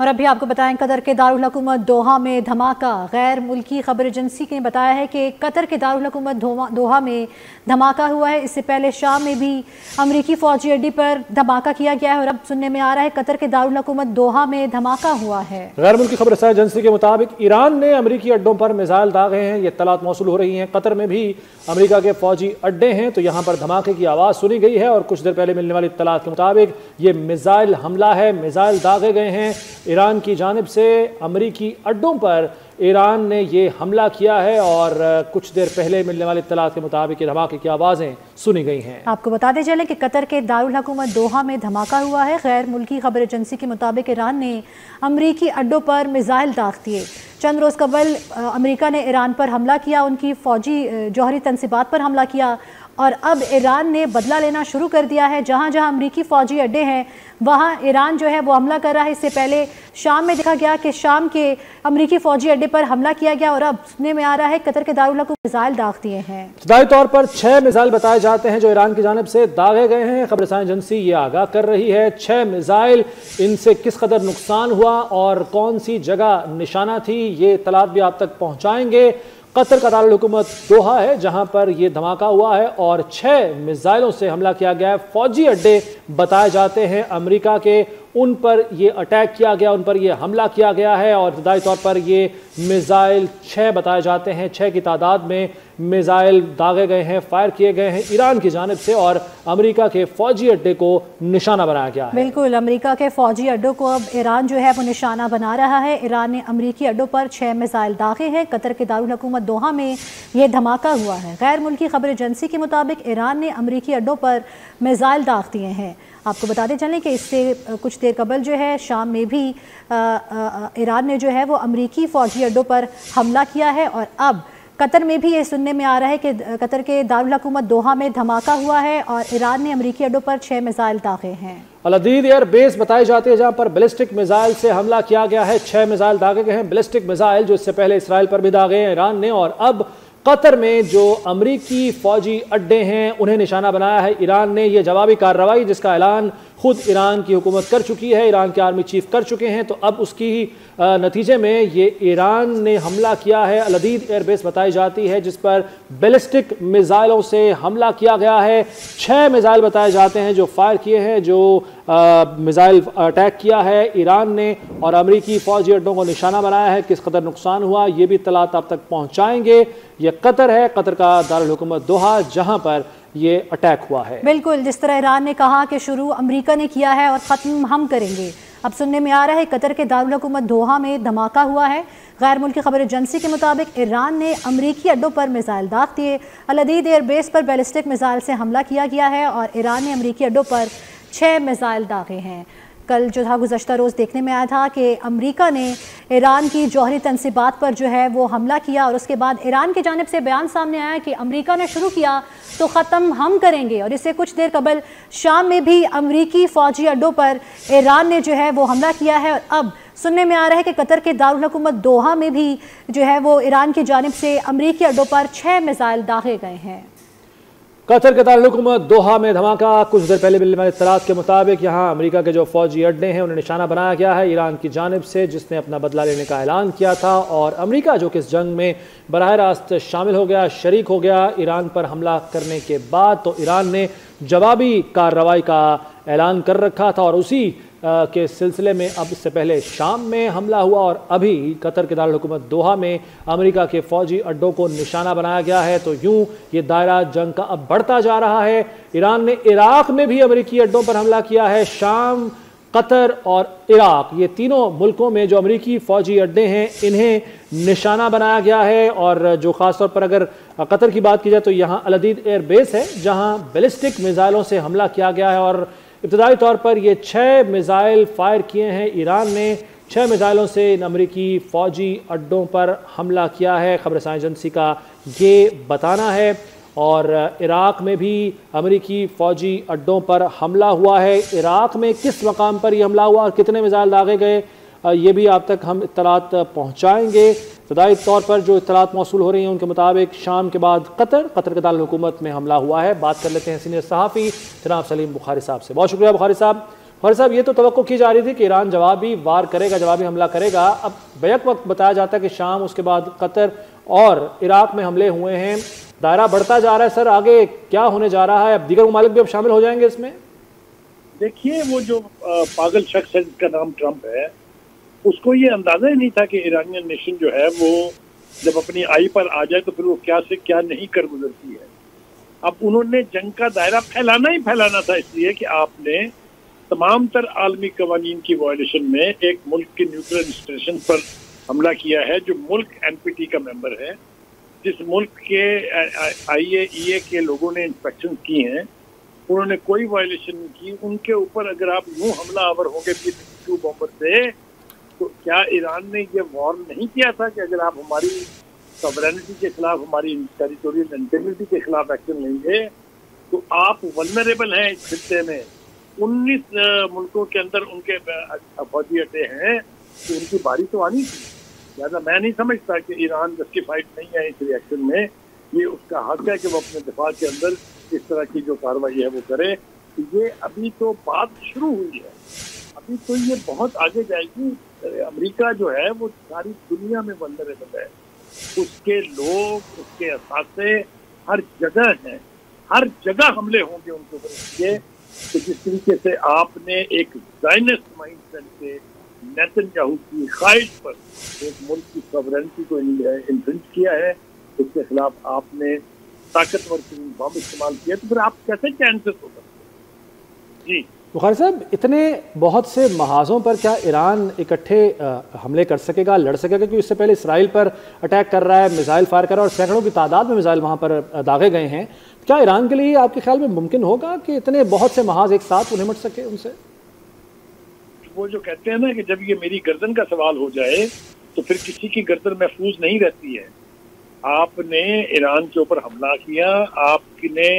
और अभी आपको बताएं, कतर के दारुल हुकूमत दोहा में धमाका। गैर मुल्की खबर एजेंसी ने बताया है कि कतर के दारुल हुकूमत दोहा में धमाका हुआ है। इससे पहले शाम में भी अमरीकी फौजी अड्डे पर धमाका किया गया है और अब सुनने में आ रहा है कतर के दारुल हुकूमत दोहा में धमाका हुआ है। गैर मुल्की खबर एजेंसी के मुताबिक ईरान ने अमरीकी अड्डों पर मिसाइल दागे हैं। ये इत्तलात मौसूल हो रही हैं। कतर में भी अमरीका के फौजी अड्डे हैं तो यहाँ पर धमाके की आवाज़ सुनी गई है और कुछ देर पहले मिलने वाली इत्तलात के मुताबिक ये मिसाइल हमला है। मिसाइल दागे गए हैं ईरान की जानिब से। अमरीकी अड्डों पर ईरान ने ये हमला किया है और कुछ देर पहले मिलने वाली इत्तलात के मुताबिक धमाके की आवाज़ें सुनी गई हैं। आपको बताते चलें कि कतर के दारुल हुकूमत दोहा में धमाका हुआ है। गैर मुल्की खबर एजेंसी के मुताबिक ईरान ने अमरीकी अड्डों पर मिसाइल दाग दिए। चंद रोज़ कबल अमरीका ने ईरान पर हमला किया, उनकी फ़ौजी जौहरी तनसीबात पर हमला किया और अब ईरान ने बदला लेना शुरू कर दिया है। जहाँ जहाँ अमरीकी फ़ौजी अड्डे हैं वहाँ ईरान जो है वो हमला कर रहा है। इससे पहले शाम में देखा गया कि शाम के अमरीकी फ़ौजी अड्डे पर हमला किया गया और अब सुनने में आ रहा है कतर के दारुल हुकूमत मिसाइल दाग दिए हैं। इब्तदाई तौर पर 6 मिसाइल बताए जाते हैं जो ईरान की जानिब से दागे गए हैं। खबरसां एजेंसी ये आगाह कर रही है 6 मिसाइल, इनसे किस कदर नुकसान हुआ और कौन सी जगह निशाना थी ये इत्तलात भी आप तक पहुँचाएंगे। कतर का दारुल हुकूमत दोहा है जहां पर यह धमाका हुआ है और 6 मिसाइलों से हमला किया गया है। फौजी अड्डे बताए जाते हैं अमेरिका के, उन पर यह अटैक किया गया, उन पर यह हमला किया गया है और इब्तदाई तौर पर ये मिसाइल 6 बताए जाते हैं। 6 की तादाद में मिसाइल दागे गए हैं, फायर किए गए हैं ईरान की जानिब से और अमेरिका के फौजी अड्डे को निशाना बनाया गया है। बिल्कुल, अमेरिका के फौजी अड्डों को अब ईरान जो है वो निशाना बना रहा है। ईरान ने अमेरिकी अड्डों पर 6 मिसाइल दागे हैं। कतर के दारुल हुकूमत दोहा में यह धमाका हुआ है। गैर मुल्की खबर एजेंसी के मुताबिक ईरान ने अमेरिकी अड्डों पर मिसाइल दाग दिए हैं। आपको बताते चलें कि इससे कुछ देर कबल जो है शाम में भी ईरान ने जो है वो अमेरिकी फौजी अड्डों पर हमला किया है और अब कतर में भी ये सुनने में आ रहा है कि कतर के दारुल हुकूमत दोहा में धमाका हुआ है और ईरान ने अमेरिकी अड्डों पर 6 मिसाइल दागे हैं। अल-अदीद एयर बेस बताई जाती है जहां पर बैलिस्टिक मिसाइल से हमला किया गया है। 6 मिसाइल दागे गए हैं, बैलिस्टिक मिसाइल जो इससे पहले इसराइल पर भी दागे हैं ईरान ने और अब कतर में जो अमरीकी फौजी अड्डे हैं उन्हें निशाना बनाया है ईरान ने। यह जवाबी कार्रवाई जिसका ऐलान खुद ईरान की हुकूमत कर चुकी है, ईरान के आर्मी चीफ कर चुके हैं, तो अब उसकी ही नतीजे में ये ईरान ने हमला किया है। अल-अदीद एयरबेस बताई जाती है जिस पर बैलिस्टिक मिसाइलों से हमला किया गया है। 6 मिसाइल बताए जाते हैं जो फायर किए हैं, जो मिसाइल अटैक किया है ईरान ने और अमरीकी फौजी अड्डों को निशाना बनाया है। किस कदर नुकसान हुआ ये भी इत्तलात आप तक पहुँचाएंगे। ये कतर है, कतर का दारुल हुकूमत दोहा जहाँ पर ये अटैक हुआ है। बिल्कुल, जिस तरह ईरान ने कहा कि शुरू अमेरिका ने किया है और ख़त्म हम करेंगे, अब सुनने में आ रहा है कतर के दारुल हुकूमत दोहा में धमाका हुआ है। गैर मुल्की खबर एजेंसी के मुताबिक ईरान ने अमरीकी अड्डों पर मिसाइल दाग दिए। अल-अदीद एयरबेस पर बैलिस्टिक मिसाइल से हमला किया गया है और ईरान ने अमरीकी अड्डों पर 6 मिसाइल दागे हैं। कल जो था गुज़श्ता रोज़ देखने में आया था कि अमेरिका ने ईरान की जौहरी तनसीबात पर जो है वो हमला किया और उसके बाद ईरान की जानिब से बयान सामने आया कि अमेरिका ने शुरू किया तो ख़त्म हम करेंगे। और इससे कुछ देर कबल शाम में भी अमेरिकी फ़ौजी अड्डों पर ईरान ने जो है वो हमला किया है और अब सुनने में आ रहा है कि कतर के दारुल हुकूमत दोहा में भी जो है वो ईरान की जानिब से अमेरिकी अड्डों पर 6 मिसाइल दागे गए हैं। कतर के दारुल हुकूमत दोहा में धमाका। कुछ देर पहले मिलने वाली इत्तलात के मुताबिक यहाँ अमेरिका के जो फौजी अड्डे हैं उन्हें निशाना बनाया गया है ईरान की जानिब से, जिसने अपना बदला लेने का ऐलान किया था और अमेरिका जो कि इस जंग में बराह रास्त शामिल हो गया, शरीक हो गया ईरान पर हमला करने के बाद, तो ईरान ने जवाबी कार्रवाई का ऐलान कर रखा था और उसी के सिलसिले में अब इससे पहले शाम में हमला हुआ और अभी कतर के दारुल हुकूमत दोहा में अमेरिका के फौजी अड्डों को निशाना बनाया गया है। तो यूं ये दायरा जंग का अब बढ़ता जा रहा है। ईरान ने इराक में भी अमेरिकी अड्डों पर हमला किया है। शाम, कतर और इराक, ये तीनों मुल्कों में जो अमेरिकी फौजी अड्डे हैं इन्हें निशाना बनाया गया है और जो ख़ासतौर पर अगर कतर की बात की जाए तो यहाँ अल-अदीद एयर बेस है जहाँ बैलिस्टिक मिसाइलों से हमला किया गया है और इब्तदाई तौर पर ये 6 मिसाइल फायर किए हैं ईरान ने। 6 मिसाइलों से इन अमरीकी फ़ौजी अड्डों पर हमला किया है, खबरसां एजेंसी का ये बताना है। और इराक में भी अमरीकी फ़ौजी अड्डों पर हमला हुआ है। इराक में किस मकाम पर यह हमला हुआ और कितने मिसाइल दागे गए ये भी आप तक हम इत्तलात पहुँचाएँगे। इब्तदाई तौर पर जो इत्तलात मौसूल हो रही हैं उनके मुताबिक शाम के बाद कतर के दारुल हुकूमत में हमला हुआ है। बात कर लेते हैं सीनियर सहाफ़ी जनाब सलीम बुखारी साहब से। बहुत शुक्रिया बुखारी साहब। और साहब ये तो तवक्को की जा रही थी कि ईरान जवाबी वार करेगा, जवाबी हमला करेगा। अब बैक वक्त बताया जाता है कि शाम, उसके बाद कतर और इराक में हमले हुए हैं। दायरा बढ़ता जा रहा है सर, आगे क्या होने जा रहा है? अब दीगर ममालिक भी अब शामिल हो जाएंगे इसमें? देखिए, वो जो पागल शख्स है जिसका नाम ट्रंप है, उसको ये अंदाजा ही नहीं था कि ईरानियन नेशन जो है वो जब अपनी आई पर आ जाए तो फिर वो क्या से क्या नहीं कर गुजरती है। अब उन्होंने जंग का दायरा फैलाना ही फैलाना था, इसलिए कि आपने तमाम तर आलमी कवानीन की वायलेशन में एक मुल्क के न्यूक्लियर इंस्टॉलेशन पर हमला किया है, जो मुल्क एनपीटी का मेंबर है, जिस मुल्क के IAEA के लोगों ने इंस्पेक्शन की हैं, उन्होंने कोई वायलेशन नहीं की। उनके ऊपर अगर आप यूं हमला आवर होंगे P-52 बॉम्बर से, तो क्या ईरान ने ये वार्न नहीं किया था कि अगर आप हमारी सॉवरेनिटी के खिलाफ, हमारी टेरिटोरियल इंटीग्रिटी के खिलाफ एक्शन लेंगे तो आप वल्नरेबल हैं इस खित्ते में। 19 मुल्कों के अंदर उनके फौजी अड्डे हैं, तो उनकी बारी तो आनी थी। लिहाजा मैं नहीं समझता कि ईरान जस्टिफाइड नहीं है इस रिएक्शन में। ये उसका हक है कि वो अपने दिफा के अंदर इस तरह की जो कार्रवाई है वो करे। ये अभी तो बात शुरू हुई है, अभी तो ये बहुत आगे जाएगी। अमेरिका जो है वो सारी दुनिया में वल्नरेबल है, उसके लोग, उसके असासे हर जगह हैं, हर जगह हमले होंगे उनके ऊपर। इसलिए तो जिस तरीके से आपने एक ज़ायनिस्ट माइंडसेट से नेतन्याहू की ख्वाहिश पर एक मुल्क की सॉवरेनिटी को इन्फ्रिंज किया है, उसके खिलाफ आपने ताकतवर बम इस्तेमाल किया, तो फिर आप कैसे चैन से सो सकते हैं? जी बुखारी साहब, इतने बहुत से महाजों पर क्या ईरान इकट्ठे हमले कर सकेगा, लड़ सकेगा? क्योंकि इससे पहले इसराइल पर अटैक कर रहा है, मिसाइल फायर कर रहा है और सैकड़ों की तादाद में मिसाइल वहां पर दागे गए हैं। क्या ईरान के लिए आपके ख्याल में मुमकिन होगा कि इतने बहुत से महाज एक साथ निपट सके उनसे? वो जो कहते हैं ना कि जब ये मेरी गर्दन का सवाल हो जाए तो फिर किसी की गर्दन महफूज नहीं रहती है। आपने ईरान के ऊपर हमला किया, आपने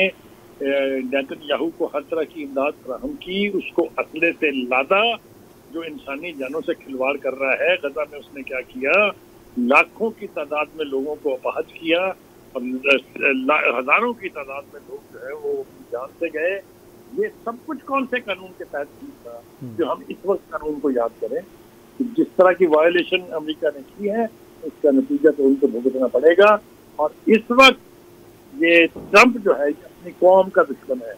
नेतन्याहू को हर तरह की इमदाद फराहम की, उसको असले से लादा, जो इंसानी जानों से खिलवाड़ कर रहा है। गजा में उसने क्या किया, लाखों की तादाद में लोगों को अपहज किया और हजारों की तादाद में लोग जो है वो जान से गए। ये सब कुछ कौन से कानून के तहत हुआ था? जो हम इस वक्त कानून को याद करें कि जिस तरह की वायलेशन अमेरिका ने की है, उसका नतीजा तो उनको भुगतना पड़ेगा। और इस वक्त ये ट्रंप जो है अपनी कौम का दुश्मन है,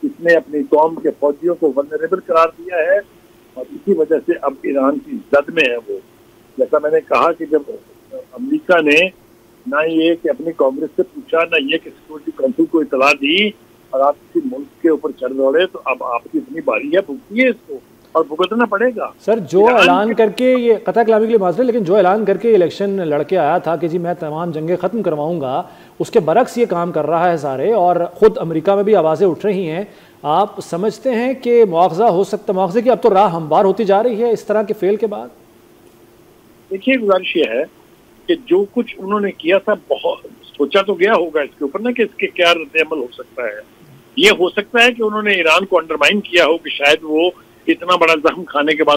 इसने अपनी कौम के फौजियों को वल्नरेबल करार दिया है और इसी वजह से अब ईरान की जद में है वो। जैसा मैंने कहा कि जब अमेरिका ने ना ये कि अपनी कांग्रेस से पूछा, ना ये कि सिक्योरिटी काउंसिल को इतला दी और आप किसी मुल्क के ऊपर चढ़ दौड़े, तो अब आपकी इतनी बारी है, भुगतिए इसको और भुगतना पड़ेगा। सर, जो ऐलान करके ये कतई कलामी के लिए माजरे, लेकिन जो ऐलान करके इलेक्शन लड़के आया था कि जी मैं तमाम जंगें खत्म करवाऊंगा, उसके बरक्स ये काम कर रहा है सारे, और खुद अमेरिका में भी आवाज़ें उठ रही हैं। आप समझते हैं कि मुआवजा हो सकता, मुआवजे की अब तो राह हमवार होती जा रही है इस तरह के फेल के बाद? देखिए, गुजारिश ये है कि जो कुछ उन्होंने किया था, बहुत सोचा तो गया होगा इसके ऊपर ना कि इसके क्या रद्द-ए-अमल हो सकता है। ये हो सकता है कि उन्होंने ईरान को अंडरमाइन किया हो कि शायद वो इतना बड़ा जख्म खाने के बाद